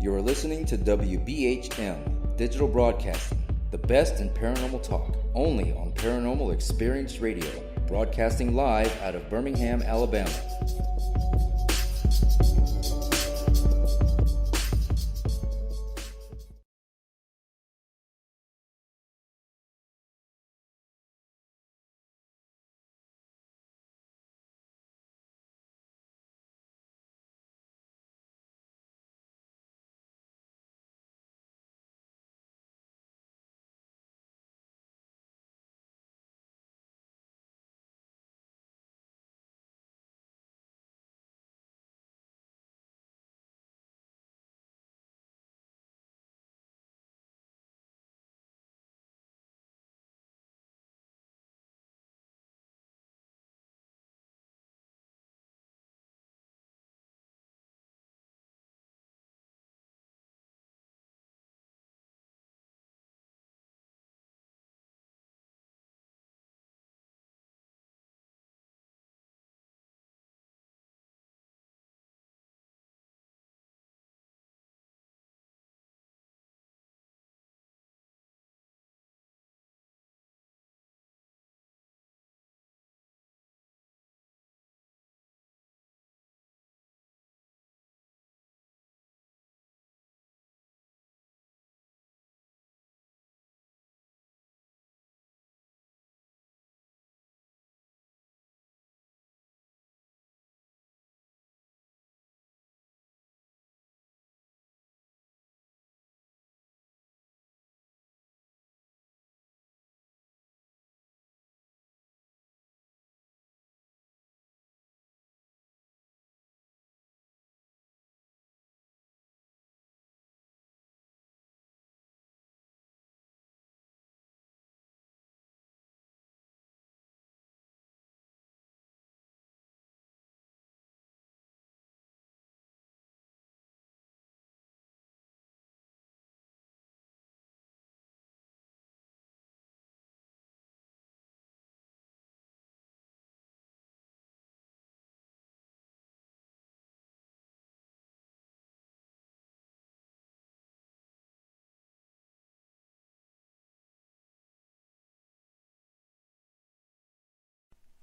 You are listening to WBHM Digital Broadcasting, the best in paranormal talk, only on Paranormal Experience Radio, broadcasting live out of Birmingham, Alabama.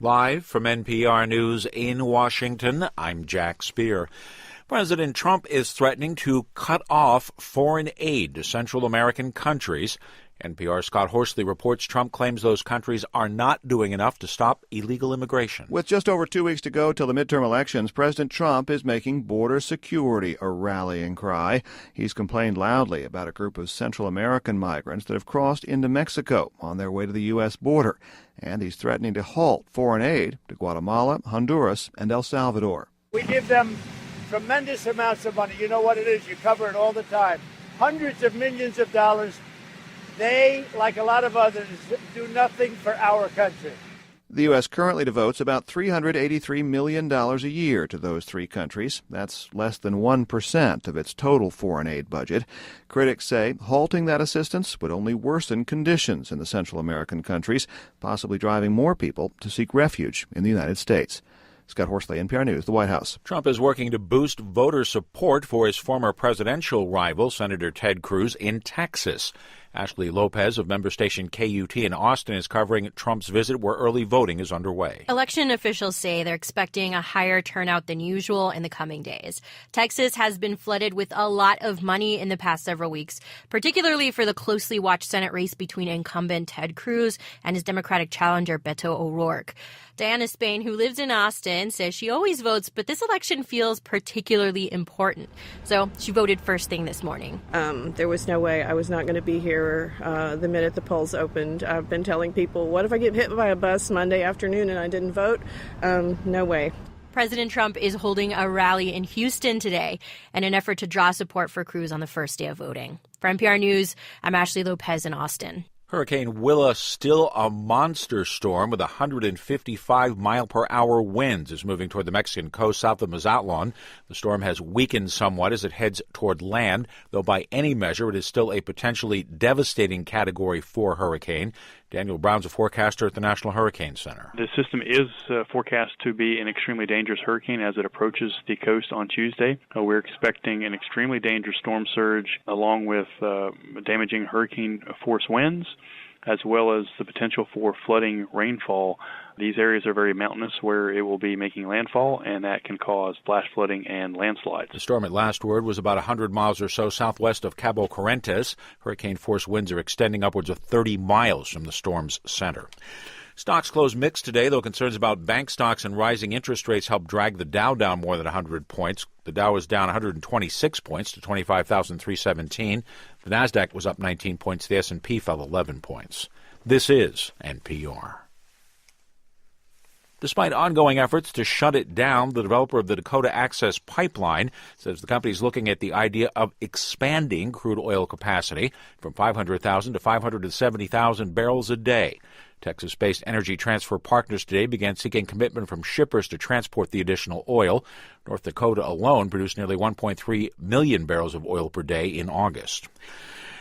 Live from NPR News in Washington, I'm Jack Speer. President Trump is threatening to cut off foreign aid to Central American countries. NPR's Scott Horsley reports Trump claims those countries are not doing enough to stop illegal immigration. With just over 2 weeks to go till the midterm elections, President Trump is making border security a rallying cry. He's complained loudly about a group of Central American migrants that have crossed into Mexico on their way to the U.S. border. And he's threatening to halt foreign aid to Guatemala, Honduras, and El Salvador. We give them tremendous amounts of money. You know what it is. You cover it all the time. Hundreds of millions of dollars. They, like a lot of others, do nothing for our country. The U.S. currently devotes about $383 million a year to those three countries. That's less than 1% of its total foreign aid budget. Critics say halting that assistance would only worsen conditions in the Central American countries, possibly driving more people to seek refuge in the United States. Scott Horsley, NPR News, the White House. Trump is working to boost voter support for his former presidential rival, Senator Ted Cruz, in Texas. Ashley Lopez of member station KUT in Austin is covering Trump's visit where early voting is underway. Election officials say they're expecting a higher turnout than usual in the coming days. Texas has been flooded with a lot of money in the past several weeks, particularly for the closely watched Senate race between incumbent Ted Cruz and his Democratic challenger Beto O'Rourke. Diana Spain, who lives in Austin, says she always votes, but this election feels particularly important. So she voted first thing this morning. There was no way I was not going to be here the minute the polls opened. I've been telling people, what if I get hit by a bus Monday afternoon and I didn't vote? No way. President Trump is holding a rally in Houston today in an effort to draw support for Cruz on the first day of voting. For NPR News, I'm Ashley Lopez in Austin. Hurricane Willa, still a monster storm with 155-mile-per-hour winds, is moving toward the Mexican coast south of Mazatlan. The storm has weakened somewhat as it heads toward land, though by any measure it is still a potentially devastating Category 4 hurricane. Daniel Brown's a forecaster at the National Hurricane Center. The system is forecast to be an extremely dangerous hurricane as it approaches the coast on Tuesday. We're expecting an extremely dangerous storm surge along with damaging hurricane force winds, as well as the potential for flooding rainfall. These areas are very mountainous where it will be making landfall, and that can cause flash flooding and landslides. The storm at last word was about 100 miles or so southwest of Cabo Corrientes. Hurricane force winds are extending upwards of 30 miles from the storm's center. Stocks closed mixed today, though concerns about bank stocks and rising interest rates helped drag the Dow down more than 100 points. The Dow was down 126 points to 25,317. The Nasdaq was up 19 points. The S&P fell 11 points. This is NPR. Despite ongoing efforts to shut it down, the developer of the Dakota Access Pipeline says the company is looking at the idea of expanding crude oil capacity from 500,000 to 570,000 barrels a day. Texas-based Energy Transfer Partners today began seeking commitment from shippers to transport the additional oil. North Dakota alone produced nearly 1.3 million barrels of oil per day in August.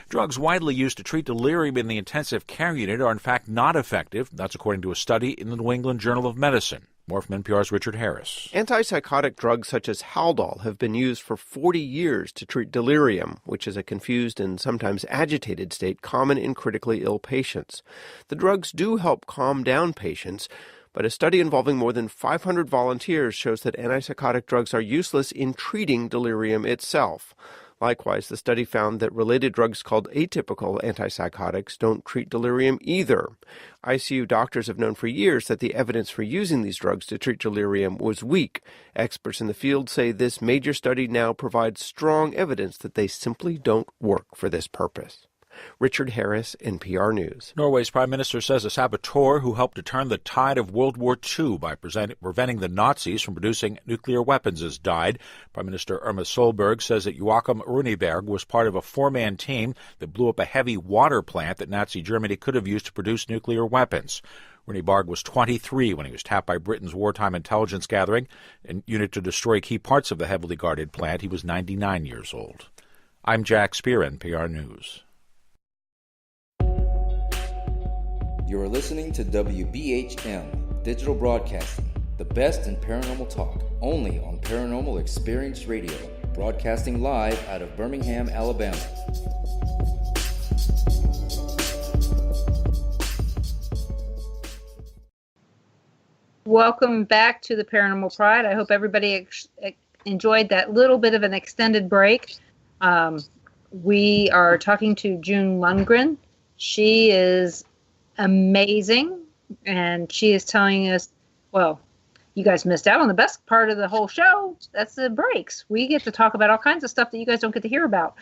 Drugs widely used to treat delirium in the intensive care unit are in fact not effective. That's according to a study in the New England Journal of Medicine. More from NPR's Richard Harris. Antipsychotic drugs such as Haldol have been used for 40 years to treat delirium, which is a confused and sometimes agitated state common in critically ill patients. The drugs do help calm down patients, but a study involving more than 500 volunteers shows that antipsychotic drugs are useless in treating delirium itself. Likewise, the study found that related drugs called atypical antipsychotics don't treat delirium either. ICU doctors have known for years that the evidence for using these drugs to treat delirium was weak. Experts in the field say this major study now provides strong evidence that they simply don't work for this purpose. Richard Harris, NPR News. Norway's prime minister says a saboteur who helped to turn the tide of World War II by preventing the Nazis from producing nuclear weapons has died. Prime Minister Irma Solberg says that Joachim Runeberg was part of a four-man team that blew up a heavy water plant that Nazi Germany could have used to produce nuclear weapons. Runeberg was 23 when he was tapped by Britain's wartime intelligence gathering unit to destroy key parts of the heavily guarded plant. He was 99 years old. I'm Jack Spear, NPR News. You're listening to WBHM Digital Broadcasting, the best in paranormal talk, only on Paranormal Experience Radio, broadcasting live out of Birmingham, Alabama. Welcome back to the Paranormal Pride. I hope everybody enjoyed that little bit of an extended break. We are talking to June Lundgren. She is amazing, and she is telling us, well, you guys missed out on the best part of the whole show. That's the breaks. We get to talk about all kinds of stuff that you guys don't get to hear about.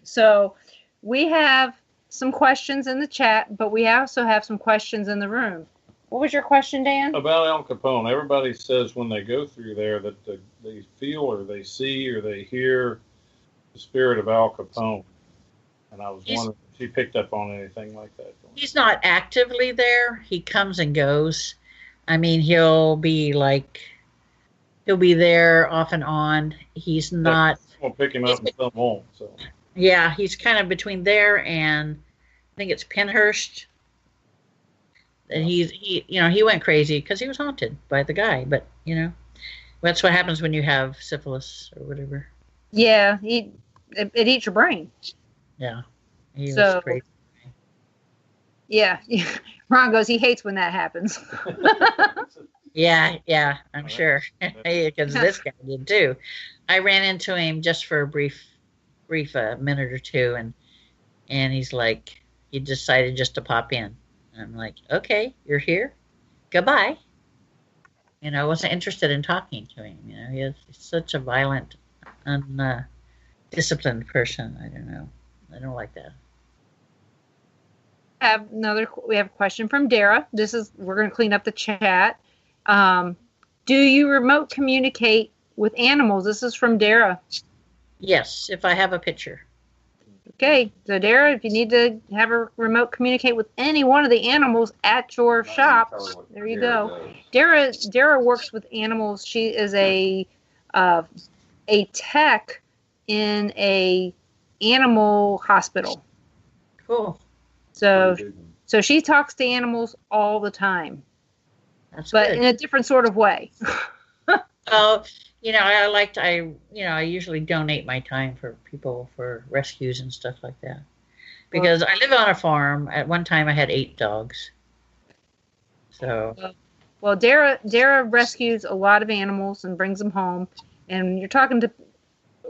So we have some questions in the chat, but we also have some questions in the room. What was your question, Dan? About Al Capone. Everybody says when they go through there that they feel or they see or they hear the spirit of Al Capone. And I was wondering if you picked up on anything like that. He's not actively there. He comes and goes. I mean, he'll be there off and on. He's not. We'll pick him up and come home. So. Yeah, he's kind of between there and I think it's Pennhurst. And he went crazy because he was haunted by the guy. But that's what happens when you have syphilis or whatever. Yeah, it eats your brain. Yeah, he was crazy. Yeah, Ron goes, he hates when that happens. Yeah, I'm sure. Because this guy did too. I ran into him just for a brief minute or two, and he's like, he decided just to pop in. And I'm like, okay, you're here. Goodbye. I wasn't interested in talking to him. He's such a violent, undisciplined person. I don't know. I don't like that. We have a question from Dara. We're going to clean up the chat. Do you remote communicate with animals? This is from Dara. Yes, if I have a picture. Okay, so Dara, if you need to have a remote communicate with any one of the animals at your shop, there you go. Dara works with animals. She is a tech in a animal hospital. Cool. So So she talks to animals all the time, That's but good. in a different sort of way. Oh, I usually donate my time for people for rescues and stuff like that. Because I live on a farm. At one time I had 8 dogs. So Well, Dara rescues a lot of animals and brings them home. And you're talking to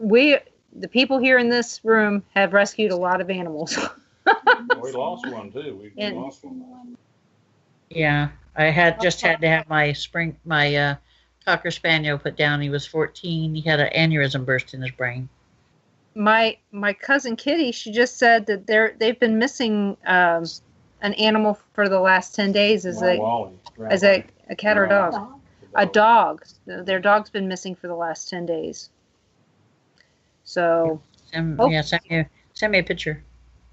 the people here in this room have rescued a lot of animals. We lost one too. We lost one. yeah, I had to have my Cocker Spaniel put down. He was 14. He had an aneurysm burst in his brain. My cousin Kitty, she just said that they've been missing an animal for the last 10 days as a cat or a dog. A dog. Their dog's been missing for the last 10 days. So Send me a picture.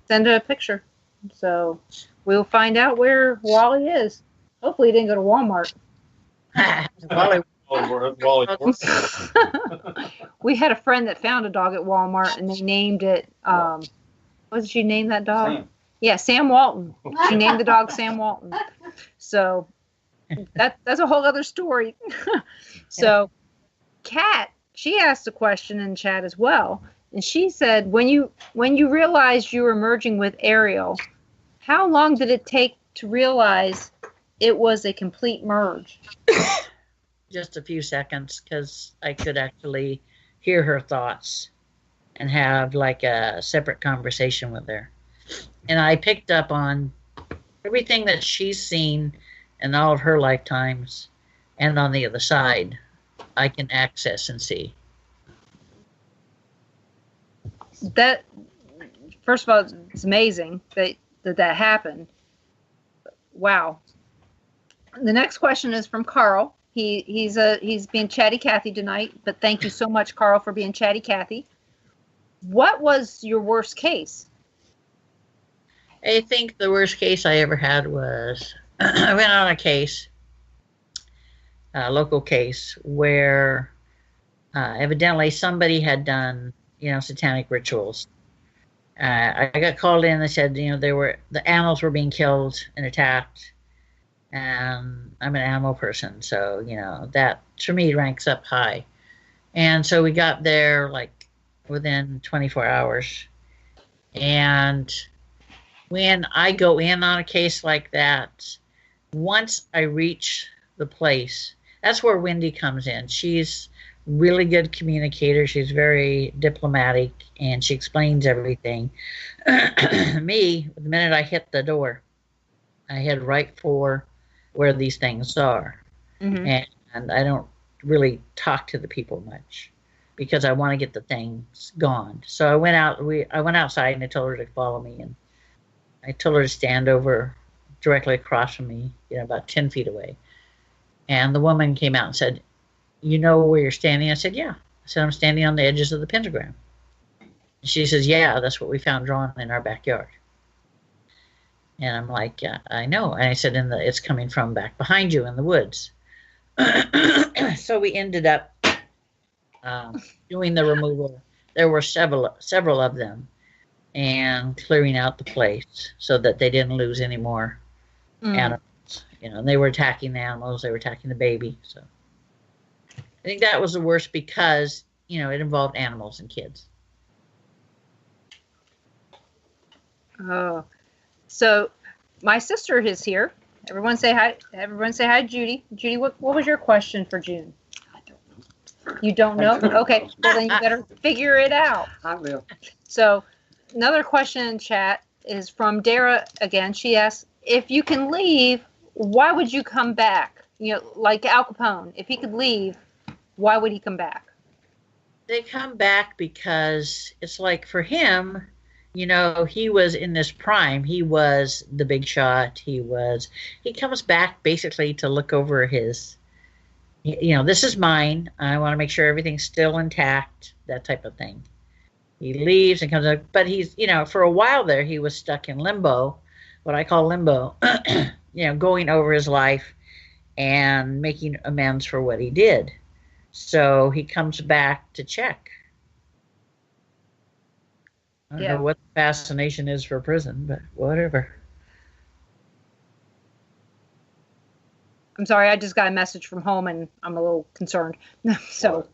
Send a picture. So we'll find out where Wally is. Hopefully he didn't go to Walmart. We had a friend that found a dog at Walmart and they named it what did she name that dog? Sam. Yeah, Sam Walton. She named the dog Sam Walton. So that's a whole other story. So Kat, she asked a question in chat as well. And she said, when you realized you were merging with Ariel, how long did it take to realize it was a complete merge? Just a few seconds, because I could actually hear her thoughts and have like a separate conversation with her. And I picked up on everything that she's seen in all of her lifetimes, and on the other side, I can access and see. That, first of all, it's amazing that happened. Wow. The next question is from Carl. He's being chatty Cathy tonight, but thank you so much, Carl, for being chatty Cathy. What was your worst case? I think the worst case I ever had was I went on a case, a local case, where evidently somebody had done, satanic rituals. I got called in. They said, the animals were being killed and attacked. And I'm an animal person, so, that for me ranks up high. And so we got there like within 24 hours. And when I go in on a case like that, once I reach the place, that's where Wendy comes in. She's really good communicator. She's very diplomatic, and she explains everything. Me, the minute I hit the door, I head right for where these things are. Mm-hmm. And I don't really talk to the people much because I want to get the things gone. So I went outside and I told her to follow me, and I told her to stand over directly across from me, about 10 feet away. And the woman came out and said, "You know where you're standing?" I said, "Yeah." I said, "I'm standing on the edges of the pentagram." She says, "Yeah, that's what we found drawn in our backyard." And I'm like, "Yeah, I know." And I said, "It's coming from back behind you in the woods." So we ended up doing the removal. There were several of them, and clearing out the place so that they didn't lose any more animals. And they were attacking the animals. They were attacking the baby. So I think that was the worst because, it involved animals and kids. Oh, so my sister is here. Everyone say hi. Everyone say hi, Judy. Judy, what was your question for June? I don't know. You don't know? Okay. Well, then you better figure it out. I will. So another question in chat is from Dara again. She asks, if you can leave, why would you come back? Like Al Capone, if he could leave, why would he come back? They come back because it's like for him, he was in this prime. He was the big shot. He comes back basically to look over his, this is mine. I want to make sure everything's still intact, that type of thing. He leaves and comes back, but he's, for a while there, he was stuck in limbo, what I call limbo, going over his life and making amends for what he did. So he comes back to check. I don't know what the fascination is for prison, but whatever. I'm sorry, I just got a message from home and I'm a little concerned. So